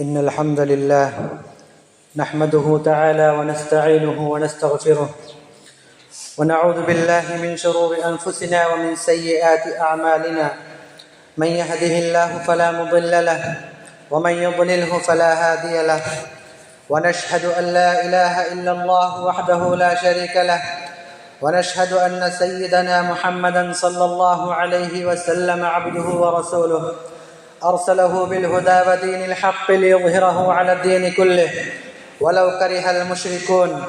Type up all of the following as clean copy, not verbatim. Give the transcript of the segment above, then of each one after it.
إن الحمد لله نحمده تعالى ونستعينه ونستغفره ونعوذ بالله من شرور أنفسنا ومن سيئات أعمالنا. من يهده الله فلا مضل له ومن يضلله فلا هادي له، ونشهد أن لا إله إلا الله وحده لا شريك له، ونشهد أن سيدنا محمدًا صلى الله عليه وسلم عبده ورسوله أرسله بالهدى ودين الحق ليظهره على الدين كله ولو كره المشركون.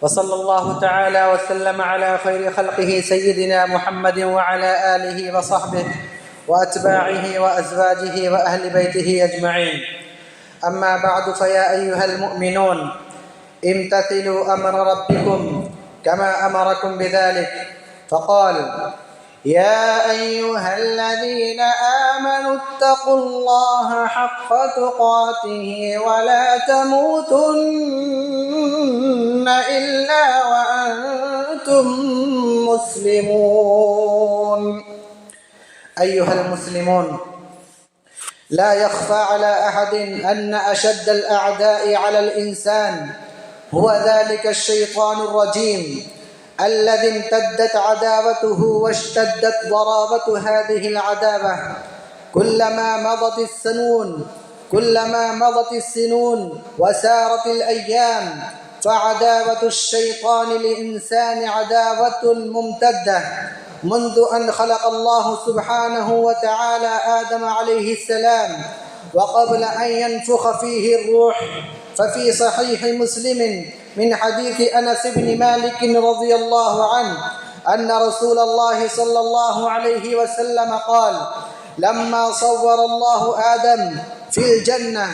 وصلى الله تعالى وسلم على خير خلقه سيدنا محمد وعلى آله وصحبه وأتباعه وأزواجه وأهل بيته أجمعين. أما بعد، فيا أيها المؤمنون، امتثلوا أمر ربكم كما أمركم بذلك، فقال: يا أيها الذين آمنوا اتقوا الله حق تقاته ولا تموتن إلا وأنتم مسلمون. أيها المسلمون، لا يخفى على أحد أن أشد الأعداء على الإنسان هو ذلك الشيطان الرجيم الذي امتدت عداوته واشتدت ضرابة هذه العداوة كلما مضت السنون وسارت الأيام، فعداوة الشيطان للإنسان عداوة ممتدة منذ أن خلق الله سبحانه وتعالى آدم عليه السلام وقبل أن ينفخ فيه الروح. ففي صحيح مسلم من حديث أنس بن مالك رضي الله عنه أن رسول الله صلى الله عليه وسلم قال: لما صور الله آدم في الجنة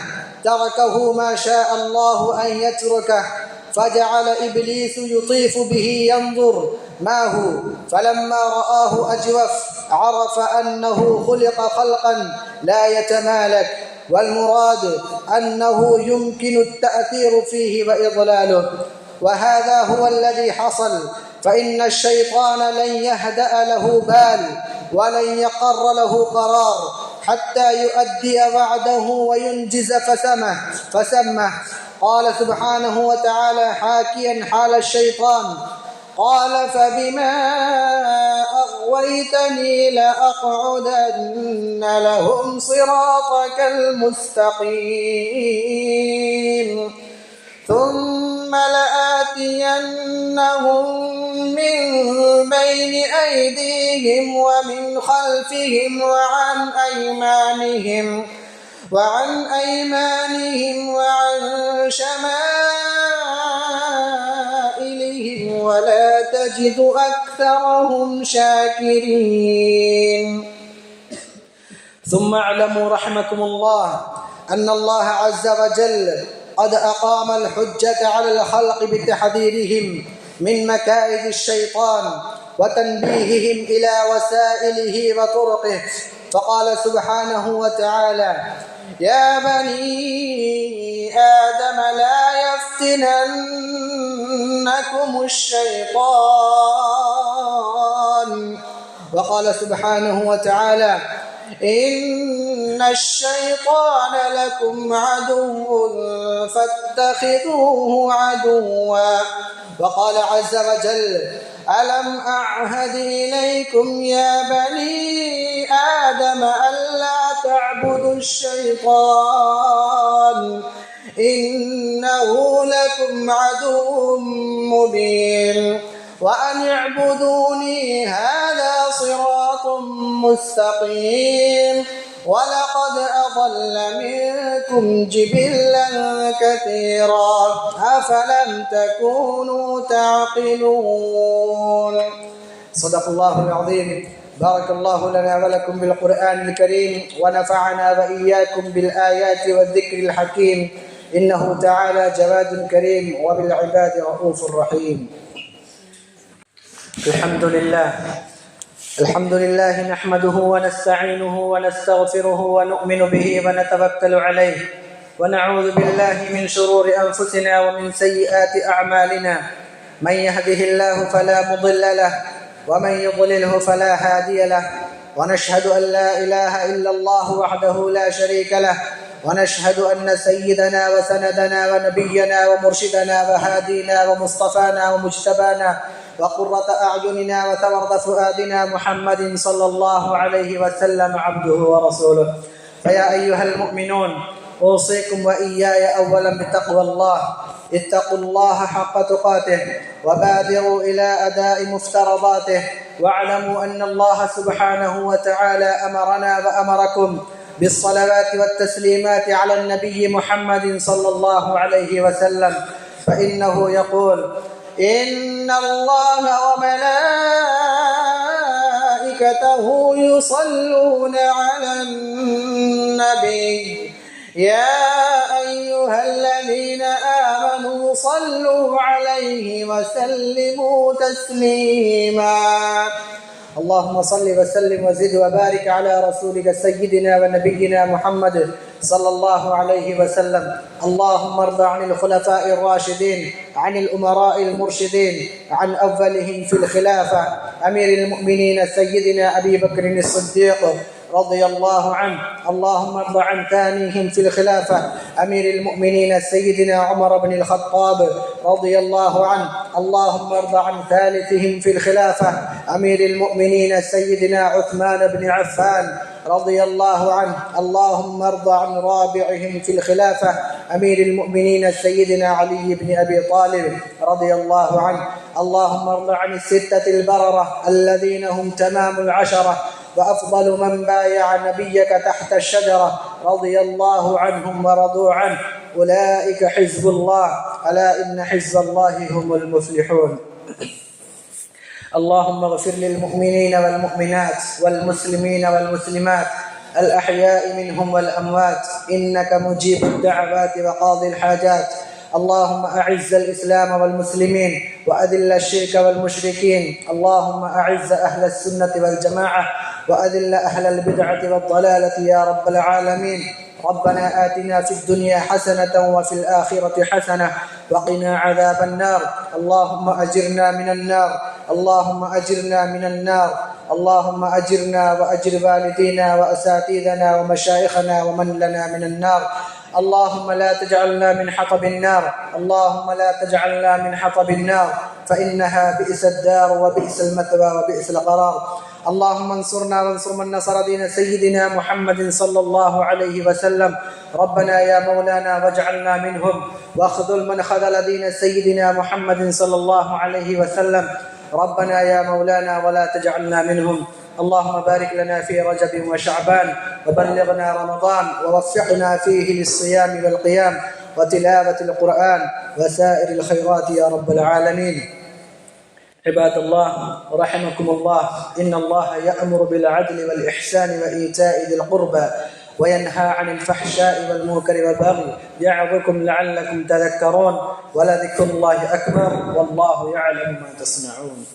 تركه ما شاء الله أن يتركه، فجعل إبليس يطيف به ينظر ما هو، فلما رآه أجوف عرف أنه خلق خلقا لا يتمالك، والمراد أنه يمكن التأثير فيه وإضلاله. وهذا هو الذي حصل، فإن الشيطان لن يهدأ له بال ولن يقر له قرار حتى يؤدي وعده وينجز فسمه. قال سبحانه وتعالى حاكيا حال الشيطان: قال فبما أغويتني لأقعدن لهم صراطك المستقيم ثم لآتينهم من بين أيديهم ومن خلفهم وعن أيمانهم وعن شمائلهم ولا تجد أكثرهم شاكرين. ثم اعلموا رحمكم الله أن الله عز وجل قد أقام الحجة على الخلق بتحذيرهم من مكائد الشيطان وتنبيههم إلى وسائله وطرقه، فقال سبحانه وتعالى: يا بني آدم لا يفتننكم الشيطان. وقال سبحانه وتعالى: إن الشيطان لكم عدو فاتخذوه عدوا. وقال عز وجل: ألم أعهد إليكم يا بني آدم ألا تعبدوا الشيطان إنه لكم عدو مبين وأن اعبدوني هذا صراط مستقيم. ولقد أضل منكم جبلا كثيرا أفلم تكونوا تعقلون. صدق الله العظيم. بارك الله لنا ولكم بالقرآن الكريم ونفعنا وإياكم بالآيات والذكر الحكيم، إنه تعالى جواد كريم وبالعباد رؤوف رحيم. الحمد لله نحمده ونستعينه ونستغفره ونؤمن به ونتوكل عليه، ونعوذ بالله من شرور أنفسنا ومن سيئات أعمالنا. من يهده الله فلا مضل له ومن يضلله فلا هادي له، ونشهد أن لا إله إلا الله وحده لا شريك له، ونشهد أن سيدنا وسندنا ونبينا ومرشدنا وهادينا ومصطفانا ومجتبانا وقرة أعيننا وثمرة فؤادنا محمد صلى الله عليه وسلم عبده ورسوله. فيا أيها المؤمنون، أوصيكم وإياي أولا بتقوى الله. اتقوا الله حق تقاته وبادروا إلى أداء مفترضاته، واعلموا أن الله سبحانه وتعالى أمرنا وأمركم بالصلوات والتسليمات على النبي محمد صلى الله عليه وسلم، فإنه يقول: إن الله وملائكته يصلون على النبي يا أيها الذين آمنوا صلوا عليه وسلموا تسليما. اللهم صل وسلم وزد وبارك على رسولك سيدنا ونبينا محمد صلى الله عليه وسلم. اللهم ارض عن الخلفاء الراشدين، عن الأمراء المرشدين، عن أولهم في الخلافة أمير المؤمنين سيدنا أبي بكر الصديق رضي الله عنه. اللهم ارض عن ثانيهم في الخلافة أمير المؤمنين سيدنا عمر بن الخطاب رضي الله عنه. اللهم ارض عن ثالثهم في الخلافة أمير المؤمنين سيدنا عثمان بن عفان رضي الله عنه. اللهم ارض عن رابعهم في الخلافة أمير المؤمنين سيدنا علي بن أبي طالب رضي الله عنه. اللهم ارض عن الستة البررة الذين هم تمام العشرة وأفضل من بايع نبيك تحت الشجرة رضي الله عنهم ورضوا عنه. أولئك حزب الله، ألا إن حزب الله هم المفلحون. اللهم اغفر للمؤمنين والمؤمنات والمسلمين والمسلمات الأحياء منهم والأموات، إنك مجيب الدعوات وقاضي الحاجات. اللهم أعز الإسلام والمسلمين وأذل الشرك والمشركين. اللهم أعز أهل السنة والجماعة وأذل أهل البدعة والضلالة يا رب العالمين. ربنا آتنا في الدنيا حسنة وفي الآخرة حسنة وقنا عذاب النار. اللهم أجرنا من النار، اللهم أجرنا من النار. اللهم أجرنا وأجر والدينا وأساتذتنا ومشايخنا ومن لنا من النار. اللهم لا تجعلنا من حطب النار، اللهم لا تجعلنا من حطب النار، فإنها بئس الدار وبئس المثوى وبئس القرار. اللهم انصرنا وانصر من نصر دين سيدنا محمد صلى الله عليه وسلم. ربنا يا مولانا واجعلنا منهم، واخذل من خذل دين سيدنا محمد صلى الله عليه وسلم. ربنا يا مولانا ولا تجعلنا منهم. اللهم بارك لنا في رجب وشعبان، وبلغنا رمضان، ووفقنا فيه للصيام والقيام وتلاوة القرآن وسائر الخيرات يا رب العالمين. عباد الله رحمكم الله، إن الله يأمر بالعدل والإحسان وإيتاء ذي القربى وينهى عن الفحشاء والمنكر والبغي يعظكم لعلكم تذكرون. ولذكر الله أكبر والله يعلم ما تصنعون.